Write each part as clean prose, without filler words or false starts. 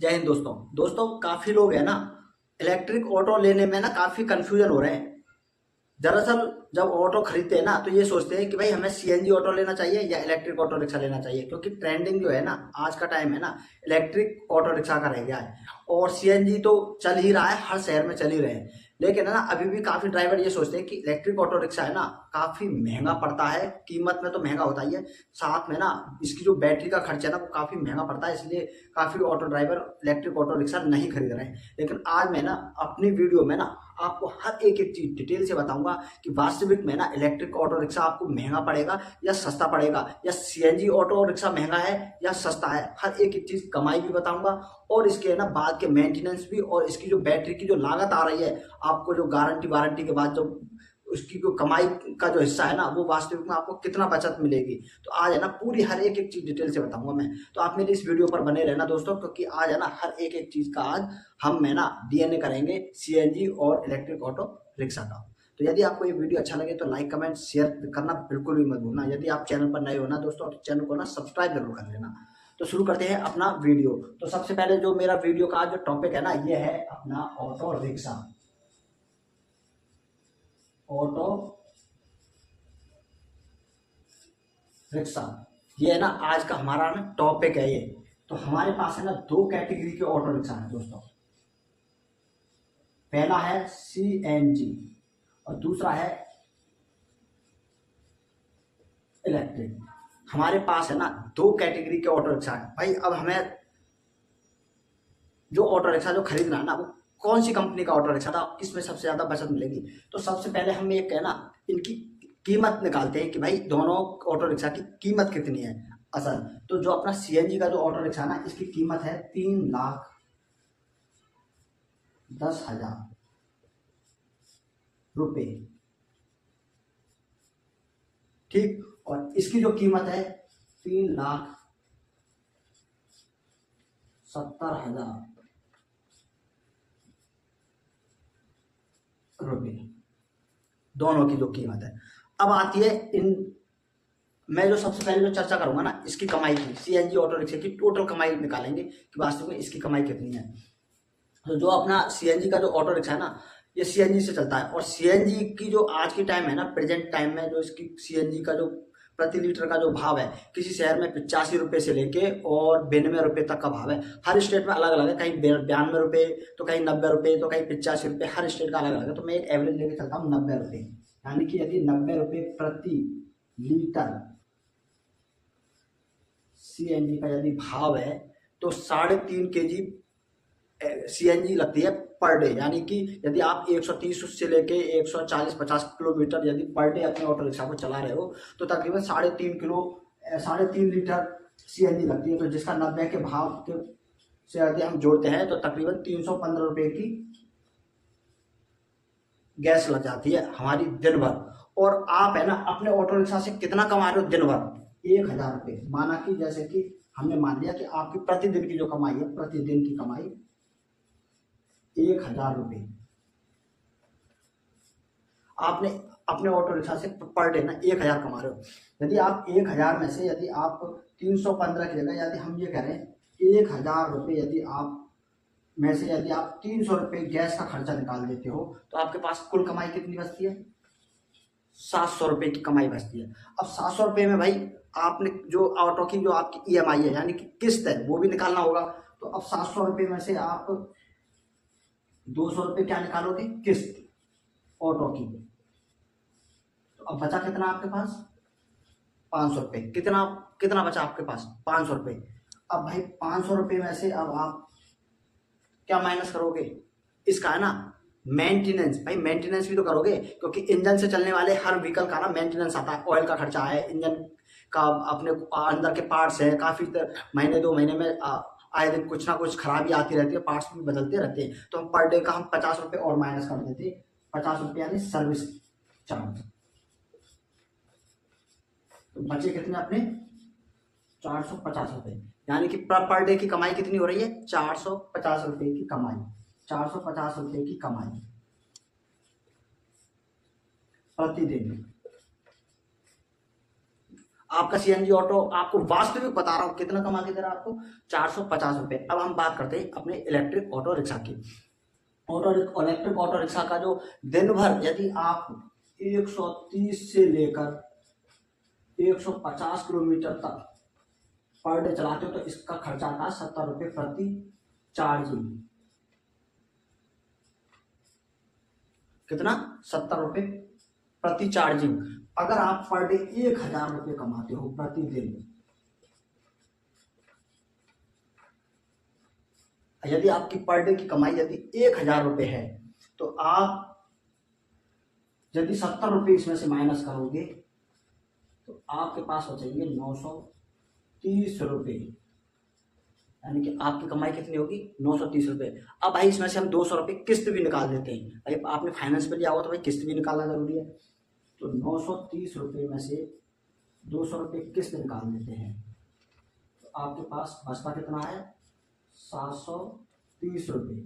जय हिंद दोस्तों। काफी लोग है ना, इलेक्ट्रिक ऑटो लेने में ना काफी कंफ्यूजन हो रहे हैं। दरअसल जब ऑटो खरीदते हैं ना तो ये सोचते हैं कि भाई हमें सीएनजी ऑटो लेना चाहिए या इलेक्ट्रिक ऑटो रिक्शा लेना चाहिए, क्योंकि ट्रेंडिंग जो है ना आज का टाइम है ना, इलेक्ट्रिक ऑटो रिक्शा का रह गया है। और सीएनजी तो चल ही रहा है, हर शहर में चल ही रहे हैं। लेकिन है ना, अभी भी काफी ड्राइवर ये सोचते हैं कि इलेक्ट्रिक ऑटो रिक्शा है ना, काफी महंगा पड़ता है। कीमत में तो महंगा होता ही है, साथ में ना इसकी जो बैटरी का खर्चा है ना वो काफी महंगा पड़ता है। इसलिए काफी auto driver electric auto rickshaw नहीं खरीद रहे हैं। लेकिन आज मैं ना अपनी वीडियो में ना आपको हर एक एक चीज डिटेल से बताऊंगा कि वास्तविक में ना इलेक्ट्रिक ऑटो रिक्शा आपको महंगा पड़ेगा या सस्ता पड़ेगा, या सीएनजी ऑटो रिक्शा महंगा है या सस्ता है। हर एक एक चीज कमाई भी बताऊंगा, और इसके ना बाद के मेंटेनेंस भी, और इसकी जो बैटरी की जो लागत आ रही है, आपको जो गारंटी वारंटी के बाद जो उसकी जो कमाई का जो हिस्सा है ना, वो वास्तविक में आपको कितना बचत मिलेगी। तो आज है ना पूरी हर एक एक चीज डिटेल से बताऊंगा मैं। तो आप मेरी इस वीडियो पर बने रहना दोस्तों, क्योंकि आज है ना हर एक एक चीज का आज हम मैं ना डीएनए करेंगे सीएनजी और इलेक्ट्रिक ऑटो रिक्शा का। तो यदि आपको ये वीडियो अच्छा लगे तो लाइक कमेंट शेयर करना बिल्कुल भी मत भूलना। यदि आप चैनल पर नए हो ना दोस्तों तो चैनल को ना सब्सक्राइब जरूर कर लेना। तो शुरू करते हैं अपना वीडियो। तो सबसे पहले जो मेरा वीडियो का जो टॉपिक है ना, ये है अपना ऑटो रिक्शा। ऑटो रिक्शा, ये है ना आज का हमारा ना टॉपिक है ये। तो हमारे पास है ना दो कैटेगरी के ऑटो रिक्शा है दोस्तों। पहला है सीएनजी और दूसरा है इलेक्ट्रिक। हमारे पास है ना दो कैटेगरी के ऑटो रिक्शा है भाई। अब हमें जो ऑटो रिक्शा जो खरीदना है ना, वो कौन सी कंपनी का ऑटो रिक्शा था, किसमें सबसे ज्यादा बचत मिलेगी। तो सबसे पहले हम एक है ना इनकी कीमत निकालते हैं कि भाई दोनों ऑटो रिक्शा की कीमत कितनी है असल। तो जो अपना सीएनजी का जो ऑटो रिक्शा है ना, इसकी कीमत है 3,10,000 रुपये, ठीक। और इसकी जो कीमत है 3,70,000 रुपये, दोनों की जो कीमत है। अब आती है इन, मैं जो सबसे पहले जो चर्चा करूंगा ना इसकी कमाई की, सीएनजी ऑटो रिक्शा की टोटल कमाई निकालेंगे कि वास्तव में इसकी कमाई कितनी है। तो जो अपना सीएनजी का जो ऑटो रिक्शा है ना, ये सीएनजी से चलता है। और सीएनजी की जो आज की टाइम है ना, प्रेजेंट टाइम में जो इसकी सीएनजी का जो प्रति लीटर का जो भाव है, किसी शहर में 85 रुपये से लेके और 92 रुपये तक का भाव है। हर स्टेट में अलग अलग है, कहीं 92 रुपये, तो कहीं 90 रुपये, तो कहीं 85 रुपये, हर स्टेट का अलग अलग है। तो मैं एक एवरेज लेके चलता हूँ 90 रुपये, यानी कि यदि 90 रुपये प्रति लीटर सीएनजी का यदि भाव है, तो 3.5 kg सीएनजी लगती है पर डे। यानी कि यदि आप 130 से लेके 140-50 किलोमीटर यदि पर डे अपने ऑटो रिक्शा को चला रहे हो, तो तकरीबन 3.5 लीटर सीएनजी लगती है। तो जिसका 90 के भाव के से यदि हम जोड़ते हैं तो तकरीबन 315 रुपये की गैस लग जाती है हमारी दिन भर। और आप है ना अपने ऑटो रिक्शा से कितना कमा रहे हो दिन भर, 1,000 रुपये। माना कि जैसे कि हमने मान लिया कि आपकी प्रतिदिन की जो कमाई है, प्रतिदिन की कमाई 1,000 रुपये आपने अपने ऑटो रिक्शा से पर डे ना 1,000 कमा रहे हो। यदि आप 1,000 में से यदि आप 315 की जगह यदि हम ये करें 1,000 रुपये, यदि आप में से यदि आप 300 रुपये गैस का खर्चा निकाल देते हो, तो आपके पास कुल कमाई कितनी बचती है, 700 रुपये की कमाई बचती है। अब 700 रुपये में भाई आपने जो ऑटो की जो आपकी ईएमआई है यानी कि किस्त है, वो भी निकालना होगा। तो अब 700 रुपये में से आप 200 रुपये क्या निकालोगे, किस्त ऑटो की। तो अब बचा कितना आपके पास, 500 रुपये। कितना कितना बचा आपके पास, 500 रुपये। अब भाई 500 रुपये में से अब आप क्या माइनस करोगे, इसका है ना मेंटेनेंस। भाई मेंटेनेंस भी तो करोगे, क्योंकि इंजन से चलने वाले हर व्हीकल का ना मेंटेनेंस आता है। ऑयल का खर्चा है, इंजन का अपने अंदर के पार्ट्स हैं, काफी महीने 2 महीने में आए दिन कुछ ना कुछ खराबी आती रहती है, पार्ट्स भी बदलते रहते हैं। तो हम पर डे का हम 50 रुपये और माइनस कर देते, 50 रुपये यानी सर्विस चार्ज। तो बचे कितने अपने, 450 रुपये। यानी कि पर डे की कमाई कितनी हो रही है, 450 रुपये की कमाई, 450 रुपये की कमाई प्रतिदिन। आपका सीएनजी ऑटो आपको वास्तविक बता रहा हूँ कितना कमा के दे रहा है आपको, 450 रुपये। अब हम बात करते हैं अपने इलेक्ट्रिक ऑटो रिक्शा की। इलेक्ट्रिक ऑटो रिक्शा का जो दिन भर यदि आप 130 से लेकर 150 किलोमीटर तक पर डे चलाते हो तो इसका खर्चा आता है 70 रुपये प्रति चार्जिंग। कितना? 70 रुपये प्रति चार्जिंग। अगर आप पर डे 1000 रुपये कमाते हो प्रतिदिन, यदि आपकी पर डे की कमाई यदि 1000 रुपये है तो आप यदि 70 रुपये इसमें से माइनस करोगे तो आपके पास बचेंगे 930 रुपये, यानी कि आपकी कमाई कितनी होगी? 930 रुपये। अब भाई इसमें से हम 200 रुपये किस्त भी निकाल देते हैं। भाई आपने फाइनेंस पे लिया हुआ तो भाई किस्त भी निकालना जरूरी है। तो 930 रुपये में से 200 रुपये किस्त निकाल देते हैं तो आपके पास बचता कितना है? 730 रुपये।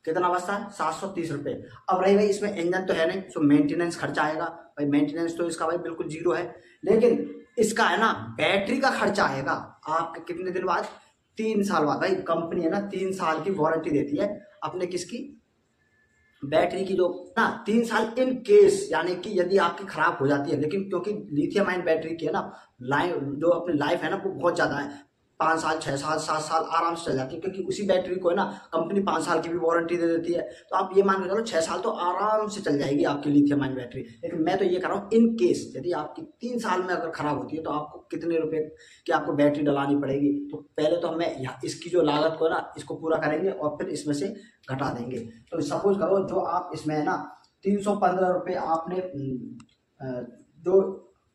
कितना बचता है? 730 रुपये। अब रही भाई इसमें इंजन तो है नहीं, तो मेंटेनेंस खर्चा आएगा। भाई मेंटेनेंस तो इसका भाई बिल्कुल जीरो है, लेकिन इसका है ना बैटरी का खर्चा आएगा आपके कितने दिन बाद? 3 साल बाद। भाई कंपनी है ना 3 साल की वारंटी देती है अपने किसकी? बैटरी की। जो ना 3 साल इन केस, यानी कि यदि आपकी खराब हो जाती है, लेकिन क्योंकि लिथियम आयन बैटरी की है ना जो अपनी लाइफ है ना वो बहुत ज़्यादा है, 5 साल 6 साल 7 साल आराम से चल जाती है, क्योंकि उसी बैटरी को है ना कंपनी 5 साल की भी वारंटी दे देती है। तो आप ये मान के चलो 6 साल तो आराम से चल जाएगी आपकी लिथियम आयन बैटरी। लेकिन मैं तो ये कर रहा हूँ इन केस यदि आपकी 3 साल में अगर खराब होती है तो आपको कितने रुपए की आपको बैटरी डलानी पड़ेगी। तो पहले तो हमें इसकी जो लागत को है ना इसको पूरा करेंगे और फिर इसमें से घटा देंगे। तो सपोज करो जो आप इसमें है ना 315 रुपये आपने जो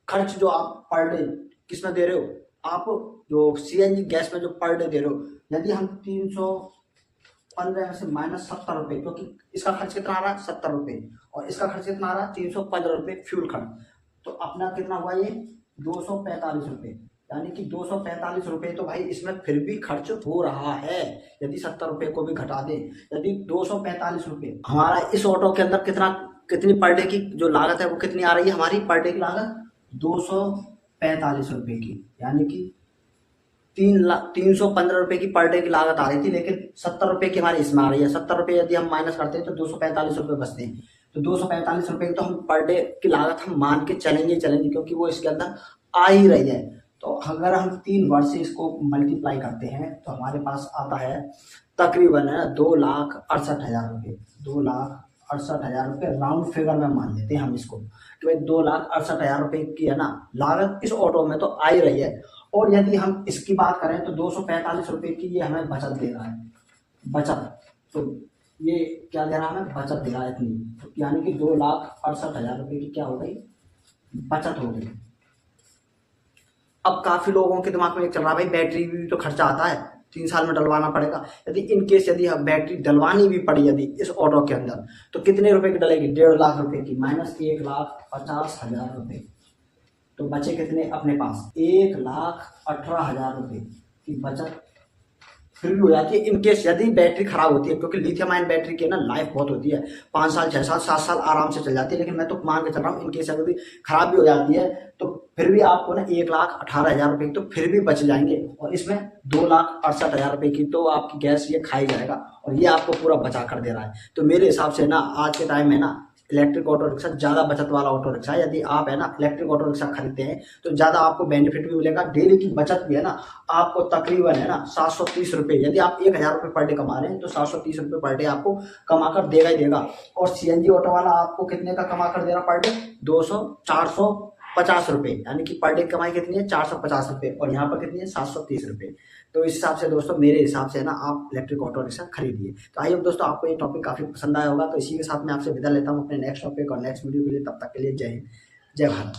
खर्च जो आप पर डे किस में दे रहे हो, आप जो सीएनजी गैस में जो पर डे दे रहे हो, यदि हम 315 में से माइनस 70 रुपये, क्योंकि इसका खर्च कितना आ रहा है? 70 रुपये, और इसका खर्च कितना आ रहा है? 315 रुपये फ्यूल खर्च। तो अपना कितना हुआ ये? 245 रुपये। यानी कि 245 रुपये तो भाई इसमें फिर भी खर्च हो रहा है, यदि 70 रुपये को भी घटा दें। यदि 245 रुपये हमारा इस ऑटो के अंदर कितनी पर डे की जो लागत है वो कितनी आ रही है? हमारी पर डे की लागत 245 रुपये की, यानी कि 315 रुपये की पर डे की लागत आ रही थी, लेकिन 70 रुपये की हमारी इसमें आ रही है। 70 रुपये यदि हम माइनस करते हैं तो 245 रुपये बचते हैं। तो 245 रुपये की तो हम पर डे की लागत हम मान के चलेंगे, क्योंकि वो इसके अंदर आ ही रही है। तो अगर हम 3 वर्ष से इसको मल्टीप्लाई करते हैं तो हमारे पास आता है तकरीबन 2,68,000 रुपये। 2,68,000 रुपये राउंड फिगर में मान लेते हैं हम इसको कि भाई 2,68,000 रुपये की है ना लागत इस ऑटो में तो आ ही रही है। और यदि हम इसकी बात करें तो 245 रुपये की ये हमें बचत दे रहा है। बचत तो ये क्या दे रहा है? हमें बचत दे रहा है इतनी, तो यानी कि 2,68,000 रुपये की क्या हो गई? बचत हो गई। अब काफी लोगों के दिमाग में एक चल रहा है भाई बैटरी भी तो खर्चा आता है, 3 साल में डलवाना पड़ेगा। यदि इन केस यदि बैटरी डलवानी भी पड़ी यदि इस ऑटो के अंदर तो कितने रुपए की डलेगी? 1.5 लाख रुपए की, माइनस 1,50,000 रुपये। तो बचे कितने अपने पास? 1,18,000 रुपये की बचत फिर भी हो जाती है इन केस यदि बैटरी खराब होती है, क्योंकि लिथियम आयन बैटरी की ना लाइफ बहुत होती है, 5 साल 6 साल 7 साल आराम से चल जाती है। लेकिन मैं तो मान के चल रहा हूँ इन केस यदि खराब भी हो जाती है तो फिर भी आपको ना 1,18,000 रुपये तो फिर भी बच जाएंगे, और इसमें 2,68,000 रुपये की तो आपकी गैस ये खाई जाएगा, और ये आपको पूरा बचा कर दे रहा है। तो मेरे हिसाब से ना आज के टाइम में ना इलेक्ट्रिक ऑटो रिक्शा ज़्यादा बचत वाला ऑटो रिक्शा है। यदि आप है ना इलेक्ट्रिक ऑटो रिक्शा खरीदते हैं तो ज़्यादा आपको बेनिफिट भी मिलेगा, डेली की बचत भी है ना आपको तकरीबन है ना 730 रुपये। यदि आप 1,000 रुपये पर डे कमा रहे हैं तो 730 रुपये पर डे आपको कमा कर देगा ही देगा। और सीएनजी ऑटो वाला आपको कितने का कमा कर दे रहा पर डे? 450 रुपये, यानी कि पर डे कमाई कितनी है? 450 रुपये, और यहाँ पर कितनी है? 730 रुपये। तो इस हिसाब से दोस्तों मेरे हिसाब से ना आप इलेक्ट्रिक ऑटो रिक्शा खरीदिए। तो आई होप दोस्तों आपको ये टॉपिक काफी पसंद आया होगा। तो इसी के साथ मैं आपसे विदा लेता हूँ अपने नेक्स्ट टॉपिक और नेक्स्ट वीडियो के लिए। तब तक के लिए जय हिंद, जय भारत।